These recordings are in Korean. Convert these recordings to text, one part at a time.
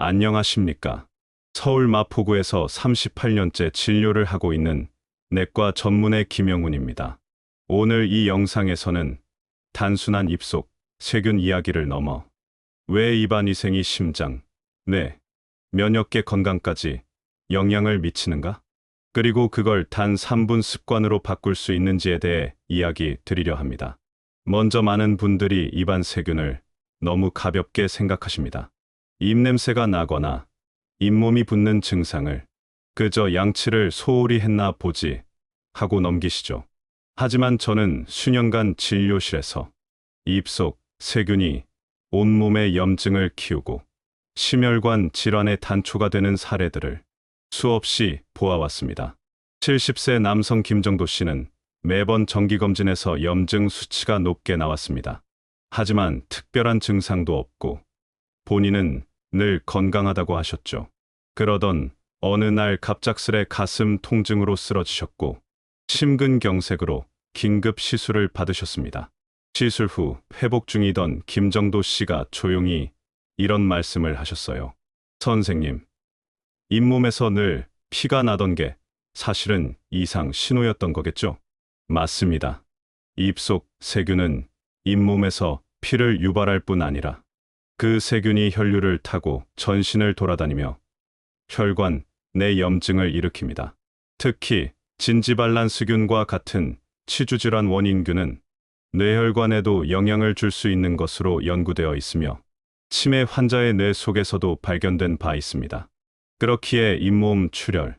안녕하십니까. 서울 마포구에서 38년째 진료를 하고 있는 내과 전문의 김영훈입니다. 오늘 이 영상에서는 단순한 입속, 세균 이야기를 넘어 왜 입안 위생이 심장, 뇌, 면역계 건강까지 영향을 미치는가? 그리고 그걸 단 3분 습관으로 바꿀 수 있는지에 대해 이야기 드리려 합니다. 먼저 많은 분들이 입안 세균을 너무 가볍게 생각하십니다. 입냄새가 나거나 잇몸이 붓는 증상을 그저 양치를 소홀히 했나 보지 하고 넘기시죠. 하지만 저는 수년간 진료실에서 입속 세균이 온몸의 염증을 키우고 심혈관 질환의 단초가 되는 사례들을 수없이 보아왔습니다. 70세 남성 김정도 씨는 매번 정기검진에서 염증 수치가 높게 나왔습니다. 하지만 특별한 증상도 없고 본인은 늘 건강하다고 하셨죠. 그러던 어느 날 갑작스레 가슴 통증으로 쓰러지셨고 심근경색으로 긴급 시술을 받으셨습니다. 시술 후 회복 중이던 김정도 씨가 조용히 이런 말씀을 하셨어요. 선생님, 잇몸에서 늘 피가 나던 게 사실은 이상 신호였던 거겠죠? 맞습니다. 입속 세균은 잇몸에서 피를 유발할 뿐 아니라 그 세균이 혈류를 타고 전신을 돌아다니며 혈관 내 염증을 일으킵니다. 특히 진지발란스균과 같은 치주질환 원인균은 뇌혈관에도 영향을 줄 수 있는 것으로 연구되어 있으며 치매 환자의 뇌 속에서도 발견된 바 있습니다. 그렇기에 잇몸 출혈,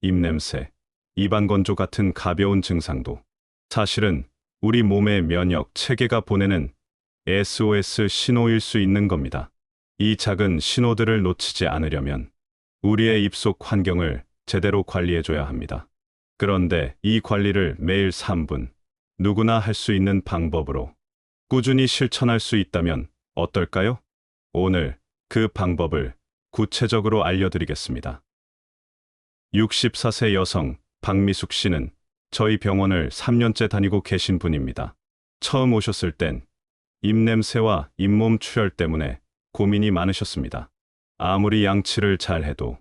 입냄새, 입안 건조 같은 가벼운 증상도 사실은 우리 몸의 면역 체계가 보내는 SOS 신호일 수 있는 겁니다. 이 작은 신호들을 놓치지 않으려면 우리의 입속 환경을 제대로 관리해줘야 합니다. 그런데 이 관리를 매일 3분, 누구나 할 수 있는 방법으로 꾸준히 실천할 수 있다면 어떨까요? 오늘 그 방법을 구체적으로 알려드리겠습니다. 64세 여성 박미숙 씨는 저희 병원을 3년째 다니고 계신 분입니다. 처음 오셨을 땐 입냄새와 잇몸 출혈 때문에 고민이 많으셨습니다. 아무리 양치를 잘해도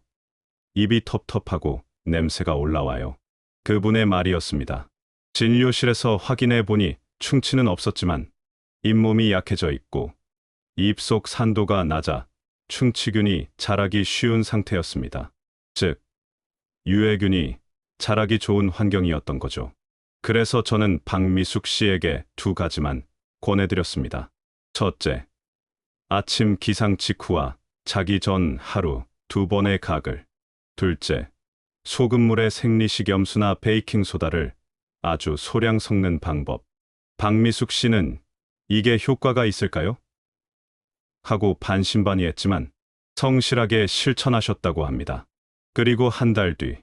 입이 텁텁하고 냄새가 올라와요. 그분의 말이었습니다. 진료실에서 확인해 보니 충치는 없었지만 잇몸이 약해져 있고 입속 산도가 낮아 충치균이 자라기 쉬운 상태였습니다. 즉, 유해균이 자라기 좋은 환경이었던 거죠. 그래서 저는 박미숙 씨에게 2가지만 권해드렸습니다. 첫째, 아침 기상 직후와 자기 전 하루 2번의 각을. 둘째, 소금물에 생리식염수나 베이킹소다를 아주 소량 섞는 방법. 박미숙 씨는 이게 효과가 있을까요? 하고 반신반의했지만 성실하게 실천하셨다고 합니다. 그리고 한 달 뒤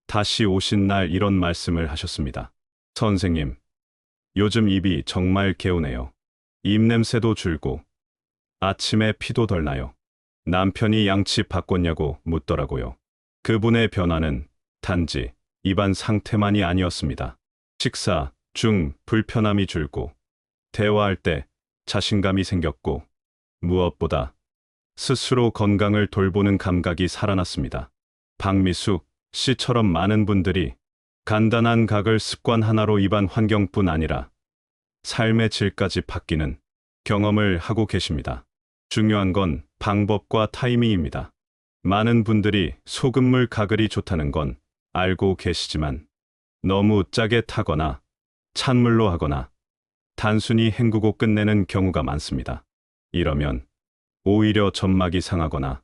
다시 오신 날 이런 말씀을 하셨습니다. 선생님, 요즘 입이 정말 개운해요. 입냄새도 줄고 아침에 피도 덜 나요. 남편이 양치 바꿨냐고 묻더라고요. 그분의 변화는 단지 입안 상태만이 아니었습니다. 식사 중 불편함이 줄고 대화할 때 자신감이 생겼고 무엇보다 스스로 건강을 돌보는 감각이 살아났습니다. 박미숙 씨처럼 많은 분들이 간단한 각을 습관 하나로 입안 환경뿐 아니라 삶의 질까지 바뀌는 경험을 하고 계십니다. 중요한 건 방법과 타이밍입니다. 많은 분들이 소금물 가글이 좋다는 건 알고 계시지만 너무 짜게 타거나 찬물로 하거나 단순히 헹구고 끝내는 경우가 많습니다. 이러면 오히려 점막이 상하거나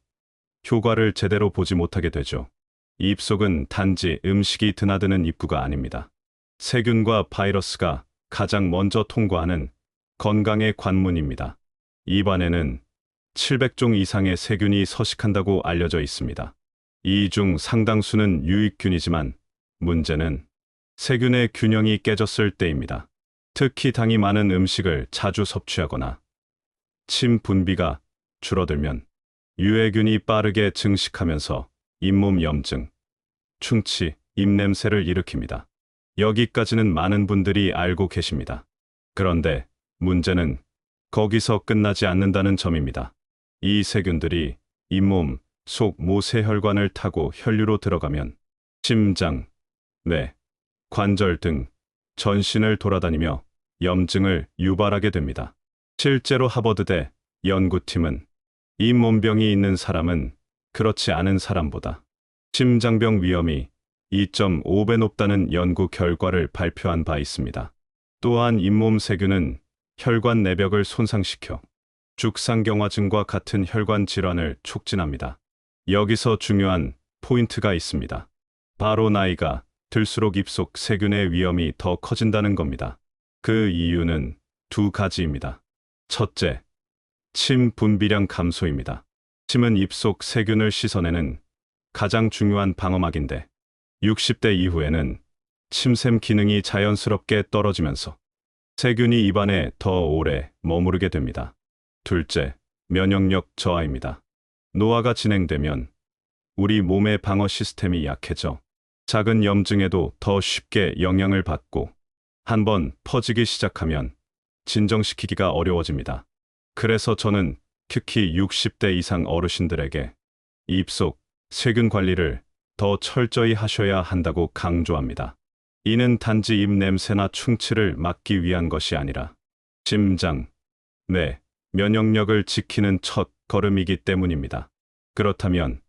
효과를 제대로 보지 못하게 되죠. 입속은 단지 음식이 드나드는 입구가 아닙니다. 세균과 바이러스가 가장 먼저 통과하는 건강의 관문입니다. 입안에는 700종 이상의 세균이 서식한다고 알려져 있습니다. 이 중 상당수는 유익균이지만 문제는 세균의 균형이 깨졌을 때입니다. 특히 당이 많은 음식을 자주 섭취하거나 침 분비가 줄어들면 유해균이 빠르게 증식하면서 잇몸 염증, 충치, 입냄새를 일으킵니다. 여기까지는 많은 분들이 알고 계십니다. 그런데 문제는 거기서 끝나지 않는다는 점입니다. 이 세균들이 잇몸, 속, 모세혈관을 타고 혈류로 들어가면 심장, 뇌, 관절 등 전신을 돌아다니며 염증을 유발하게 됩니다. 실제로 하버드대 연구팀은 잇몸병이 있는 사람은 그렇지 않은 사람보다 심장병 위험이 2.5배 높다는 연구 결과를 발표한 바 있습니다. 또한 잇몸 세균은 혈관 내벽을 손상시켜 죽상경화증과 같은 혈관 질환을 촉진합니다. 여기서 중요한 포인트가 있습니다. 바로 나이가 들수록 입속 세균의 위험이 더 커진다는 겁니다. 그 이유는 두 가지입니다. 첫째, 침 분비량 감소입니다. 침은 입속 세균을 씻어내는 가장 중요한 방어막인데 60대 이후에는 침샘 기능이 자연스럽게 떨어지면서 세균이 입안에 더 오래 머무르게 됩니다. 둘째, 면역력 저하입니다. 노화가 진행되면 우리 몸의 방어 시스템이 약해져 작은 염증에도 더 쉽게 영향을 받고 한번 퍼지기 시작하면 진정시키기가 어려워집니다. 그래서 저는 특히 60대 이상 어르신들에게 입속 세균 관리를 더 철저히 하셔야 한다고 강조합니다. 이는 단지 입 냄새나 충치를 막기 위한 것이 아니라 심장, 뇌, 면역력을 지키는 첫 걸음이기 때문입니다. 그렇다면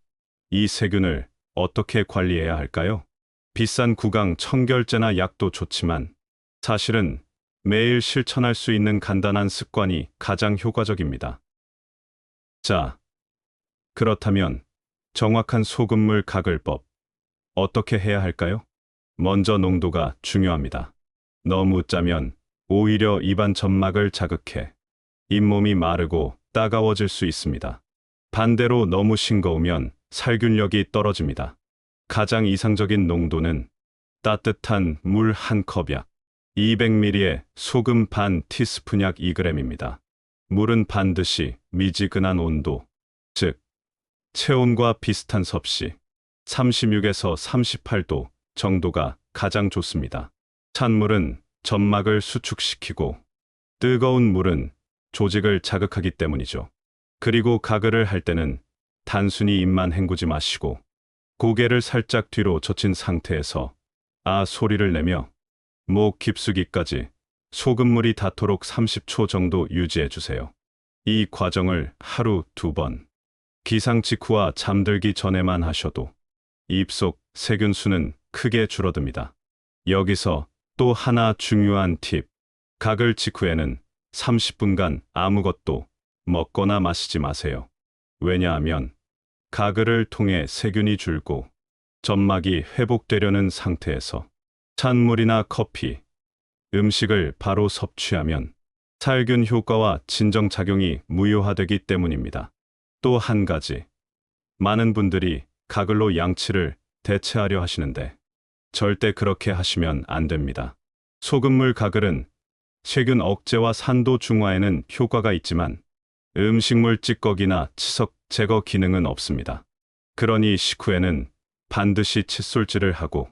이 세균을 어떻게 관리해야 할까요? 비싼 구강 청결제나 약도 좋지만 사실은 매일 실천할 수 있는 간단한 습관이 가장 효과적입니다. 자, 그렇다면 정확한 소금물 가글법 어떻게 해야 할까요? 먼저 농도가 중요합니다. 너무 짜면 오히려 입안 점막을 자극해 잇몸이 마르고 따가워질 수 있습니다. 반대로 너무 싱거우면 살균력이 떨어집니다. 가장 이상적인 농도는 따뜻한 물 한 컵약 200ml에 소금 반 티스푼약 2g입니다. 물은 반드시 미지근한 온도, 즉 체온과 비슷한 섭씨 36에서 38도 정도가 가장 좋습니다. 찬물은 점막을 수축시키고 뜨거운 물은 조직을 자극하기 때문이죠. 그리고 가글을 할 때는 단순히 입만 헹구지 마시고 고개를 살짝 뒤로 젖힌 상태에서 아 소리를 내며 목 깊숙이까지 소금물이 닿도록 30초 정도 유지해 주세요. 이 과정을 하루 2번, 기상 직후와 잠들기 전에만 하셔도 입속 세균 수는 크게 줄어듭니다. 여기서 또 하나 중요한 팁. 가글 직후에는 30분간 아무것도 먹거나 마시지 마세요. 왜냐하면 가글을 통해 세균이 줄고 점막이 회복되려는 상태에서 찬물이나 커피, 음식을 바로 섭취하면 살균 효과와 진정작용이 무효화되기 때문입니다. 또 한 가지, 많은 분들이 가글로 양치를 대체하려 하시는데 절대 그렇게 하시면 안 됩니다. 소금물 가글은 세균 억제와 산도 중화에는 효과가 있지만 음식물 찌꺼기나 치석 제거 기능은 없습니다. 그러니 식후에는 반드시 칫솔질을 하고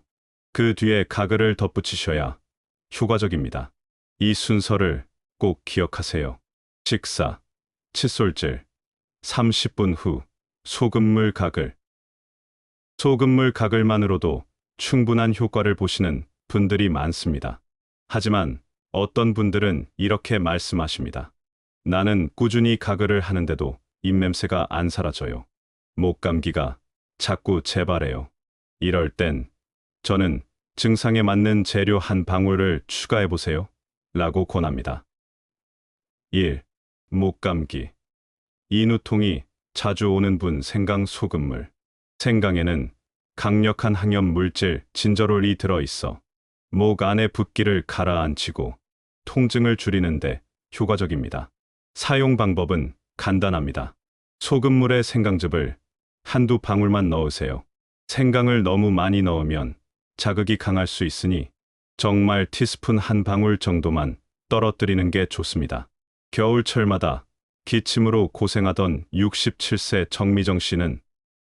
그 뒤에 가글을 덧붙이셔야 효과적입니다. 이 순서를 꼭 기억하세요. 식사, 칫솔질, 30분 후 소금물 가글. 소금물 가글만으로도 충분한 효과를 보시는 분들이 많습니다. 하지만 어떤 분들은 이렇게 말씀하십니다. 나는 꾸준히 가글을 하는데도 입냄새가 안 사라져요. 목감기가 자꾸 재발해요. 이럴 땐 저는 증상에 맞는 재료 한 방울을 추가해 보세요. 라고 권합니다. 1. 목감기. 인후통이 자주 오는 분 생강 소금물. 생강에는 강력한 항염 물질 진저롤이 들어있어 목 안의 붓기를 가라앉히고 통증을 줄이는데 효과적입니다. 사용 방법은 간단합니다. 소금물에 생강즙을 한두 방울만 넣으세요. 생강을 너무 많이 넣으면 자극이 강할 수 있으니 정말 티스푼 한 방울 정도만 떨어뜨리는 게 좋습니다. 겨울철마다 기침으로 고생하던 67세 정미정 씨는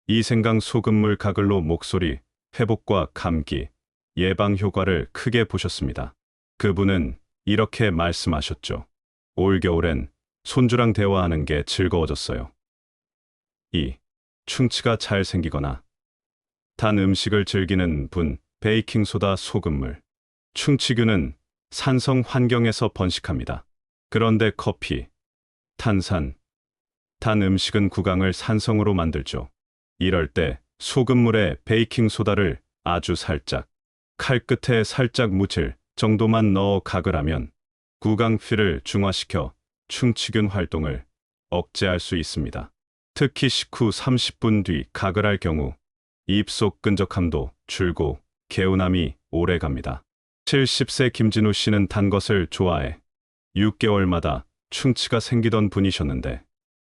이 생강 소금물 가글로 목소리 회복과 감기 예방 효과를 크게 보셨습니다. 그분은 이렇게 말씀하셨죠. 올겨울엔 손주랑 대화하는 게 즐거워졌어요. 2. 충치가 잘 생기거나 단 음식을 즐기는 분, 베이킹소다, 소금물, 충치균은 산성 환경에서 번식합니다. 그런데 커피, 탄산, 단 음식은 구강을 산성으로 만들죠. 이럴 때 소금물에 베이킹소다를 아주 살짝, 칼 끝에 살짝 묻힐 정도만 넣어 각을 하면 구강피를 중화시켜 충치균 활동을 억제할 수 있습니다. 특히 식후 30분 뒤 각을 할 경우 입속 끈적함도 줄고 개운함이 오래 갑니다. 70세 김진우 씨는 단 것을 좋아해 6개월마다 충치가 생기던 분이셨는데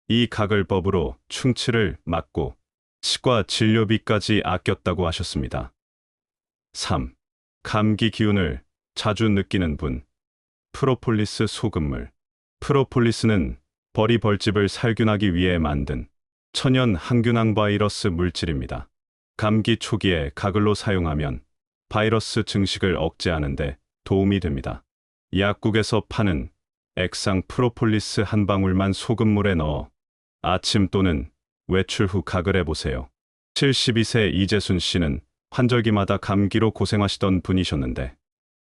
이 가글법으로 충치를 막고 치과 진료비까지 아꼈다고 하셨습니다. 3. 감기 기운을 자주 느끼는 분. 프로폴리스 소금물. 프로폴리스는 벌이 벌집을 살균하기 위해 만든 천연 항균항 바이러스 물질입니다. 감기 초기에 가글로 사용하면 바이러스 증식을 억제하는 데 도움이 됩니다. 약국에서 파는 액상 프로폴리스 한 방울만 소금물에 넣어 아침 또는 외출 후 가글 해보세요. 72세 이재순 씨는 환절기마다 감기로 고생하시던 분이셨는데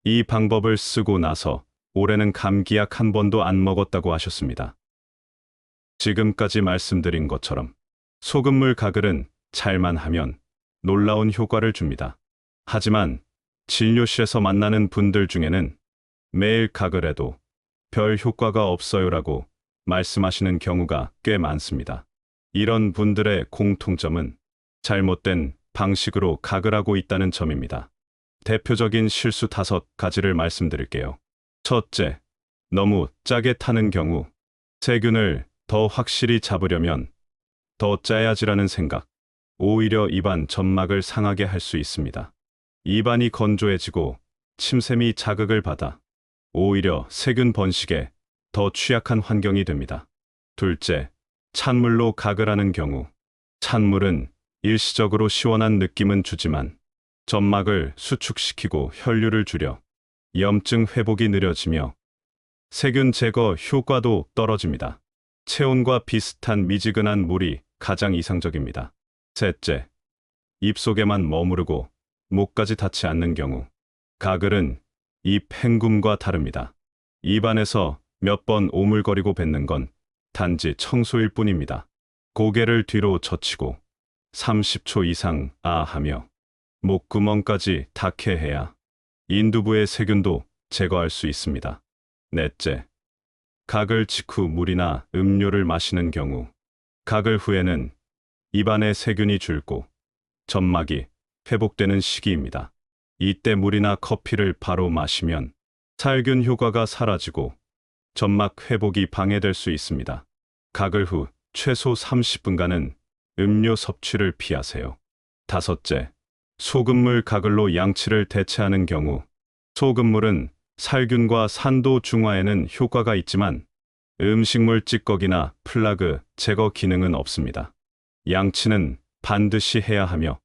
이 방법을 쓰고 나서 올해는 감기약 한 번도 안 먹었다고 하셨습니다. 지금까지 말씀드린 것처럼 소금물 가글은 잘만 하면 놀라운 효과를 줍니다. 하지만 진료실에서 만나는 분들 중에는 매일 가글해도 별 효과가 없어요라고 말씀하시는 경우가 꽤 많습니다. 이런 분들의 공통점은 잘못된 방식으로 가글하고 있다는 점입니다. 대표적인 실수 5가지를 말씀드릴게요. 첫째, 너무 짜게 타는 경우. 세균을 더 확실히 잡으려면 더 짜야지라는 생각. 오히려 입안 점막을 상하게 할 수 있습니다. 입안이 건조해지고 침샘이 자극을 받아 오히려 세균 번식에 더 취약한 환경이 됩니다. 둘째, 찬물로 가글하는 경우. 찬물은 일시적으로 시원한 느낌은 주지만 점막을 수축시키고 혈류를 줄여 염증 회복이 느려지며 세균 제거 효과도 떨어집니다. 체온과 비슷한 미지근한 물이 가장 이상적입니다. 셋째, 입속에만 머무르고 목까지 닿지 않는 경우. 가글은 입 헹굼과 다릅니다. 입안에서 몇 번 오물거리고 뱉는 건 단지 청소일 뿐입니다. 고개를 뒤로 젖히고 30초 이상 하며 목구멍까지 닿게 해야 인두부의 세균도 제거할 수 있습니다. 넷째, 가글 직후 물이나 음료를 마시는 경우. 가글 후에는 입안의 세균이 줄고 점막이 회복되는 시기입니다. 이때 물이나 커피를 바로 마시면 살균 효과가 사라지고 점막 회복이 방해될 수 있습니다. 가글 후 최소 30분간은 음료 섭취를 피하세요. 다섯째, 소금물 가글로 양치를 대체하는 경우. 소금물은 살균과 산도 중화에는 효과가 있지만 음식물 찌꺼기나 플라그 제거 기능은 없습니다. 양치는 반드시 해야 하며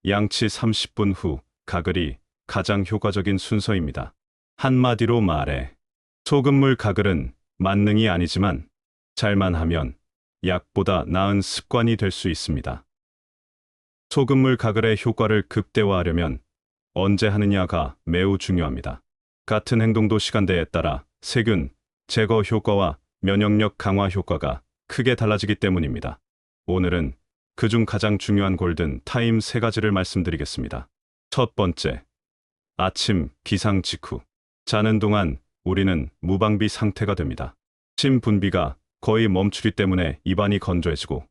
양치 30분 후 가글이 가장 효과적인 순서입니다. 한마디로 말해 소금물 가글은 만능이 아니지만 잘만 하면 약보다 나은 습관이 될 수 있습니다. 소금물 가글의 효과를 극대화하려면 언제 하느냐가 매우 중요합니다. 같은 행동도 시간대에 따라 세균 제거 효과와 면역력 강화 효과가 크게 달라지기 때문입니다. 오늘은 그중 가장 중요한 골든 타임 3가지를 말씀드리겠습니다. 첫 번째, 아침 기상 직후. 자는 동안 우리는 무방비 상태가 됩니다. 침 분비가 거의 멈추기 때문에 입안이 건조해지고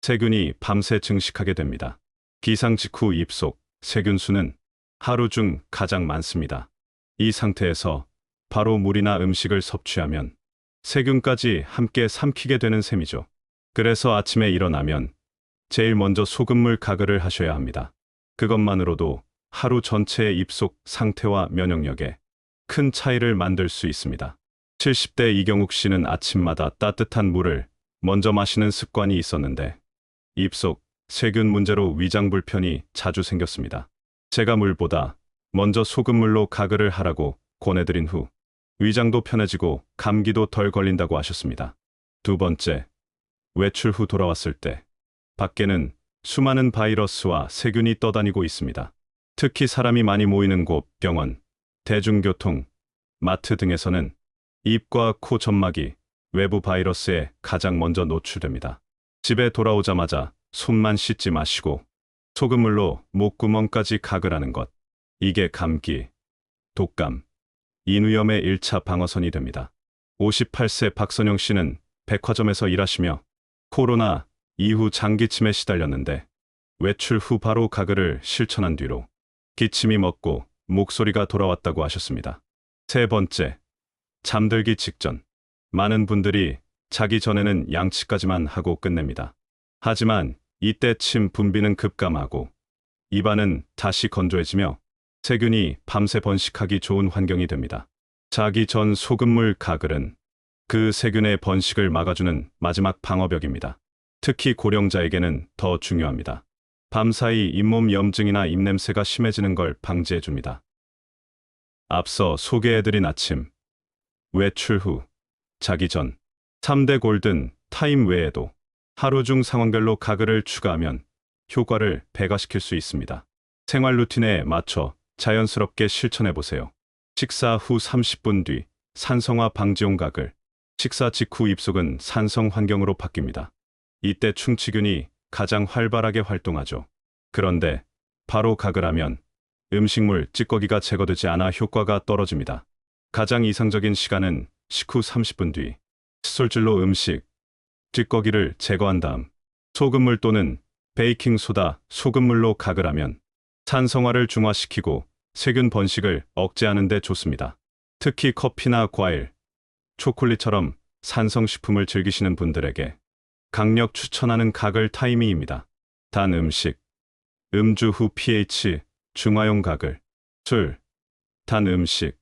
세균이 밤새 증식하게 됩니다. 기상 직후 입속 세균 수는 하루 중 가장 많습니다. 이 상태에서 바로 물이나 음식을 섭취하면 세균까지 함께 삼키게 되는 셈이죠. 그래서 아침에 일어나면 제일 먼저 소금물 가글을 하셔야 합니다. 그것만으로도 하루 전체의 입속 상태와 면역력에 큰 차이를 만들 수 있습니다. 70대 이경욱 씨는 아침마다 따뜻한 물을 먼저 마시는 습관이 있었는데 입속 세균 문제로 위장 불편이 자주 생겼습니다. 제가 물보다 먼저 소금물로 가글을 하라고 권해드린 후 위장도 편해지고 감기도 덜 걸린다고 하셨습니다. 두 번째, 외출 후 돌아왔을 때 밖에는 수많은 바이러스와 세균이 떠다니고 있습니다. 특히 사람이 많이 모이는 곳, 병원, 대중교통, 마트 등에서는 입과 코 점막이 외부 바이러스에 가장 먼저 노출됩니다. 집에 돌아오자마자 손만 씻지 마시고 소금물로 목구멍까지 가글 하는 것. 이게 감기, 독감, 인후염의 1차 방어선이 됩니다. 58세 박선영 씨는 백화점에서 일하시며 코로나 이후 장기침에 시달렸는데 외출 후 바로 가글을 실천한 뒤로 기침이 멎고 목소리가 돌아왔다고 하셨습니다. 세 번째, 잠들기 직전. 많은 분들이 자기 전에는 양치까지만 하고 끝냅니다. 하지만 이때 침 분비는 급감하고 입안은 다시 건조해지며 세균이 밤새 번식하기 좋은 환경이 됩니다. 자기 전 소금물 가글은 그 세균의 번식을 막아주는 마지막 방어벽입니다. 특히 고령자에게는 더 중요합니다. 밤사이 잇몸 염증이나 입냄새가 심해지는 걸 방지해줍니다. 앞서 소개해드린 아침, 외출 후, 자기 전, 3대 골든 타임 외에도 하루 중 상황별로 가글을 추가하면 효과를 배가시킬 수 있습니다. 생활 루틴에 맞춰 자연스럽게 실천해보세요. 식사 후 30분 뒤 산성화 방지용 가글. 식사 직후 입속은 산성 환경으로 바뀝니다. 이때 충치균이 가장 활발하게 활동하죠. 그런데 바로 가글하면 음식물, 찌꺼기가 제거되지 않아 효과가 떨어집니다. 가장 이상적인 시간은 식후 30분 뒤 칫솔질로 음식, 찌꺼기를 제거한 다음 소금물 또는 베이킹소다, 소금물로 가글하면 산성화를 중화시키고 세균 번식을 억제하는 데 좋습니다. 특히 커피나 과일, 초콜릿처럼 산성식품을 즐기시는 분들에게 강력 추천하는 가글 타이밍입니다. 단 음식, 음주 후 pH 중화용 가글, 술, 단 음식,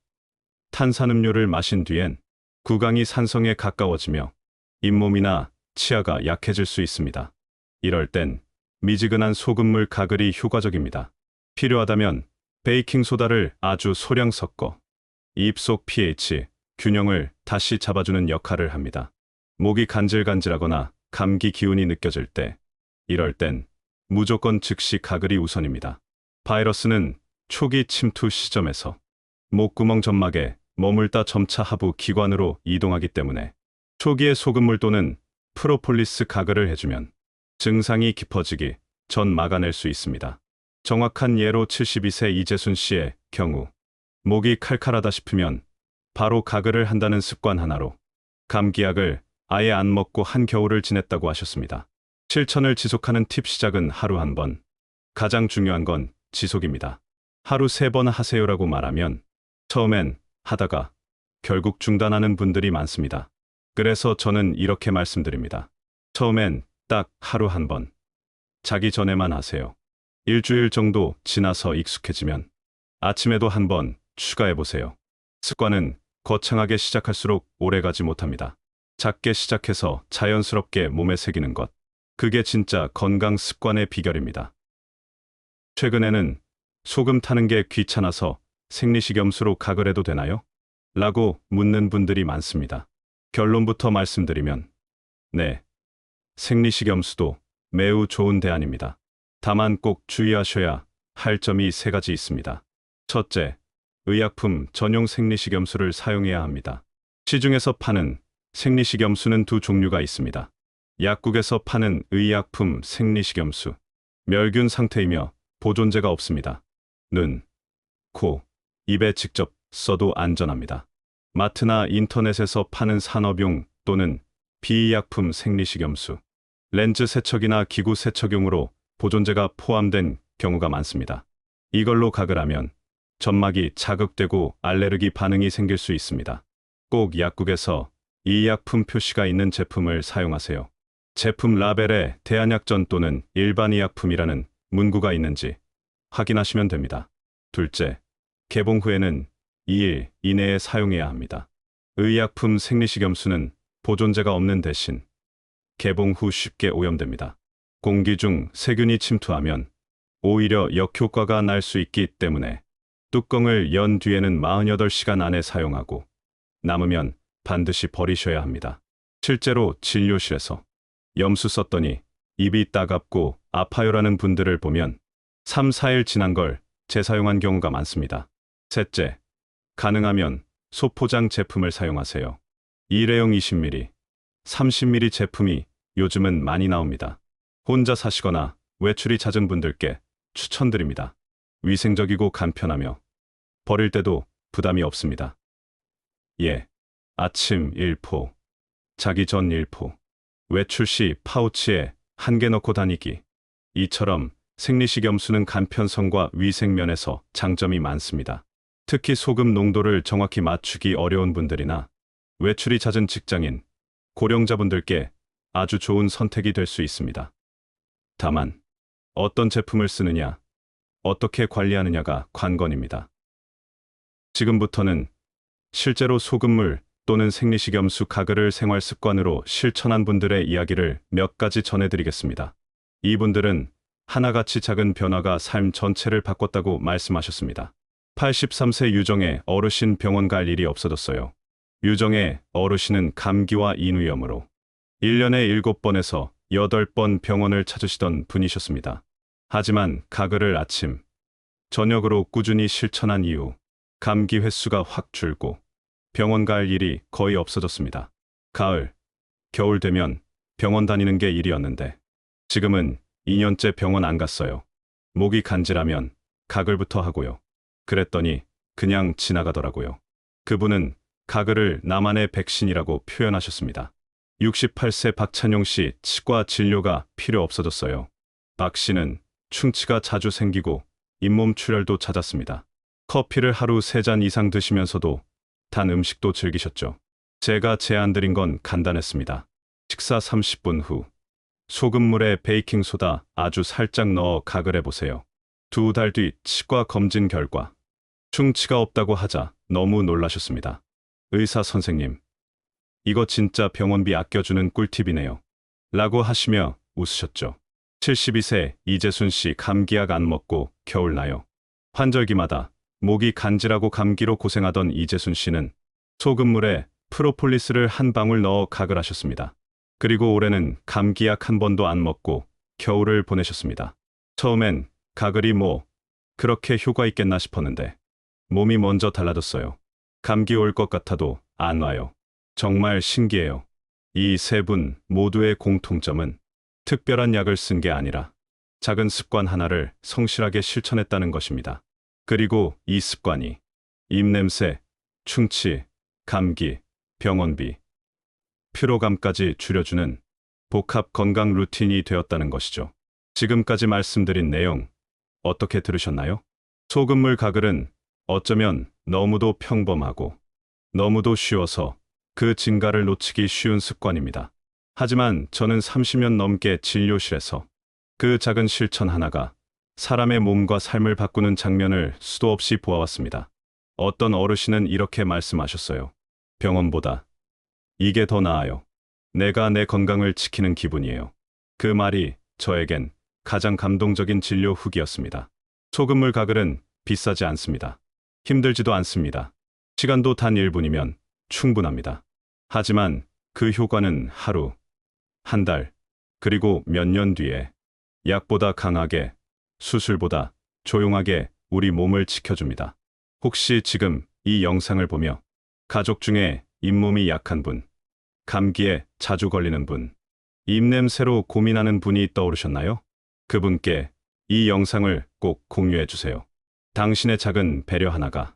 탄산음료를 마신 뒤엔 구강이 산성에 가까워지며 잇몸이나 치아가 약해질 수 있습니다. 이럴 땐 미지근한 소금물 가글이 효과적입니다. 필요하다면 베이킹소다를 아주 소량 섞어 입속 pH 균형을 다시 잡아주는 역할을 합니다. 목이 간질간질하거나 감기 기운이 느껴질 때, 이럴 땐 무조건 즉시 가글이 우선입니다. 바이러스는 초기 침투 시점에서 목구멍 점막에 머물다 점차 하부 기관으로 이동하기 때문에 초기에 소금물 또는 프로폴리스 가글을 해주면 증상이 깊어지기 전 막아낼 수 있습니다. 정확한 예로 72세 이재순 씨의 경우 목이 칼칼하다 싶으면 바로 가글을 한다는 습관 하나로 감기약을 아예 안 먹고 한겨울을 지냈다고 하셨습니다. 실천을 지속하는 팁 시작은 하루 한 번. 가장 중요한 건 지속입니다. 하루 3번 하세요라고 말하면 처음엔 하다가 결국 중단하는 분들이 많습니다. 그래서 저는 이렇게 말씀드립니다. 처음엔 딱 하루 한 번. 자기 전에만 하세요. 일주일 정도 지나서 익숙해지면 아침에도 한 번 추가해보세요. 습관은 거창하게 시작할수록 오래가지 못합니다. 작게 시작해서 자연스럽게 몸에 새기는 것. 그게 진짜 건강 습관의 비결입니다. 최근에는 소금 타는 게 귀찮아서 생리식염수로 가글해도 되나요? 라고 묻는 분들이 많습니다. 결론부터 말씀드리면 네, 생리식염수도 매우 좋은 대안입니다. 다만 꼭 주의하셔야 할 점이 3가지 있습니다. 첫째, 의약품 전용 생리식염수를 사용해야 합니다. 시중에서 파는 생리식염수는 2 종류가 있습니다. 약국에서 파는 의약품 생리식염수, 멸균 상태이며 보존제가 없습니다. 눈, 코, 입에 직접 써도 안전합니다. 마트나 인터넷에서 파는 산업용 또는 비의약품 생리식염수, 렌즈 세척이나 기구 세척용으로 보존제가 포함된 경우가 많습니다. 이걸로 가글하면 점막이 자극되고 알레르기 반응이 생길 수 있습니다. 꼭 약국에서 이 약품 표시가 있는 제품을 사용하세요. 제품 라벨에 대한약전 또는 일반 의약품이라는 문구가 있는지 확인하시면 됩니다. 둘째, 개봉 후에는 2일 이내에 사용해야 합니다. 의약품 생리식염수는 보존제가 없는 대신 개봉 후 쉽게 오염됩니다. 공기 중 세균이 침투하면 오히려 역효과가 날 수 있기 때문에 뚜껑을 연 뒤에는 48시간 안에 사용하고 남으면 반드시 버리셔야 합니다. 실제로 진료실에서 염수 썼더니 입이 따갑고 아파요라는 분들을 보면 3, 4일 지난 걸 재사용한 경우가 많습니다. 셋째, 가능하면 소포장 제품을 사용하세요. 일회용 20ml, 30ml 제품이 요즘은 많이 나옵니다. 혼자 사시거나 외출이 잦은 분들께 추천드립니다. 위생적이고 간편하며 버릴 때도 부담이 없습니다. 예. 아침 1포, 자기 전 1포, 외출 시 파우치에 1개 넣고 다니기. 이처럼 생리식염수는 간편성과 위생 면에서 장점이 많습니다. 특히 소금 농도를 정확히 맞추기 어려운 분들이나 외출이 잦은 직장인, 고령자분들께 아주 좋은 선택이 될 수 있습니다. 다만 어떤 제품을 쓰느냐, 어떻게 관리하느냐가 관건입니다. 지금부터는 실제로 소금물 또는 생리식염수 가글을 생활 습관으로 실천한 분들의 이야기를 몇 가지 전해드리겠습니다. 이분들은 하나같이 작은 변화가 삶 전체를 바꿨다고 말씀하셨습니다. 83세 유정의 어르신 병원 갈 일이 없어졌어요. 유정의 어르신은 감기와 인후염으로 1년에 7번에서 8번 병원을 찾으시던 분이셨습니다. 하지만 가글을 아침, 저녁으로 꾸준히 실천한 이후 감기 횟수가 확 줄고 병원 갈 일이 거의 없어졌습니다. 가을, 겨울 되면 병원 다니는 게 일이었는데 지금은 2년째 병원 안 갔어요. 목이 간질하면 가글부터 하고요. 그랬더니 그냥 지나가더라고요. 그분은 가글을 나만의 백신이라고 표현하셨습니다. 68세 박찬용 씨 치과 진료가 필요 없어졌어요. 박 씨는 충치가 자주 생기고 잇몸 출혈도 잦았습니다. 커피를 하루 3잔 이상 드시면서도 단 음식도 즐기셨죠. 제가 제안드린 건 간단했습니다. 식사 30분 후 소금물에 베이킹소다 아주 살짝 넣어 가글해 보세요. 2달 뒤 치과 검진 결과 충치가 없다고 하자 너무 놀라셨습니다. 의사 선생님, 이거 진짜 병원비 아껴주는 꿀팁이네요. 라고 하시며 웃으셨죠. 72세 이재순 씨 감기약 안 먹고 겨울 나요. 환절기마다 목이 간질하고 감기로 고생하던 이재순 씨는 소금물에 프로폴리스를 한 방울 넣어 가글하셨습니다. 그리고 올해는 감기약 한 번도 안 먹고 겨울을 보내셨습니다. 처음엔 가글이 그렇게 효과 있겠나 싶었는데 몸이 먼저 달라졌어요. 감기 올 것 같아도 안 와요. 정말 신기해요. 이 세 분 모두의 공통점은 특별한 약을 쓴 게 아니라 작은 습관 하나를 성실하게 실천했다는 것입니다. 그리고 이 습관이 입냄새, 충치, 감기, 병원비, 피로감까지 줄여주는 복합 건강 루틴이 되었다는 것이죠. 지금까지 말씀드린 내용 어떻게 들으셨나요? 소금물 가글은 어쩌면 너무도 평범하고 너무도 쉬워서 그 진가를 놓치기 쉬운 습관입니다. 하지만 저는 30년 넘게 진료실에서 그 작은 실천 하나가 사람의 몸과 삶을 바꾸는 장면을 수도 없이 보아왔습니다. 어떤 어르신은 이렇게 말씀하셨어요. 병원보다 이게 더 나아요. 내가 내 건강을 지키는 기분이에요. 그 말이 저에겐 가장 감동적인 진료 후기였습니다. 소금물 가글은 비싸지 않습니다. 힘들지도 않습니다. 시간도 단 1분이면 충분합니다. 하지만 그 효과는 하루, 한 달, 그리고 몇 년 뒤에 약보다 강하게, 수술보다 조용하게 우리 몸을 지켜줍니다. 혹시 지금 이 영상을 보며 가족 중에 잇몸이 약한 분, 감기에 자주 걸리는 분, 입냄새로 고민하는 분이 떠오르셨나요? 그분께 이 영상을 꼭 공유해 주세요. 당신의 작은 배려 하나가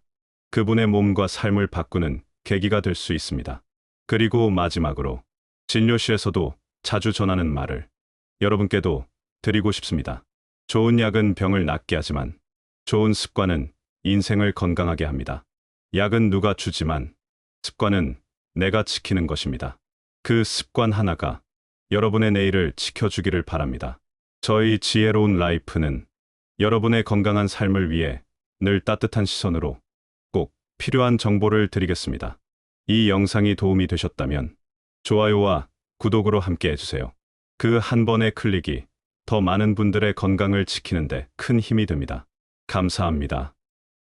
그분의 몸과 삶을 바꾸는 계기가 될 수 있습니다. 그리고 마지막으로 진료실에서도 자주 전하는 말을 여러분께도 드리고 싶습니다. 좋은 약은 병을 낫게 하지만 좋은 습관은 인생을 건강하게 합니다. 약은 누가 주지만 습관은 내가 지키는 것입니다. 그 습관 하나가 여러분의 내일을 지켜주기를 바랍니다. 저희 지혜로운 라이프는 여러분의 건강한 삶을 위해 늘 따뜻한 시선으로 꼭 필요한 정보를 드리겠습니다. 이 영상이 도움이 되셨다면 좋아요와 구독으로 함께 해주세요. 그 한 번의 클릭이 더 많은 분들의 건강을 지키는데 큰 힘이 됩니다. 감사합니다.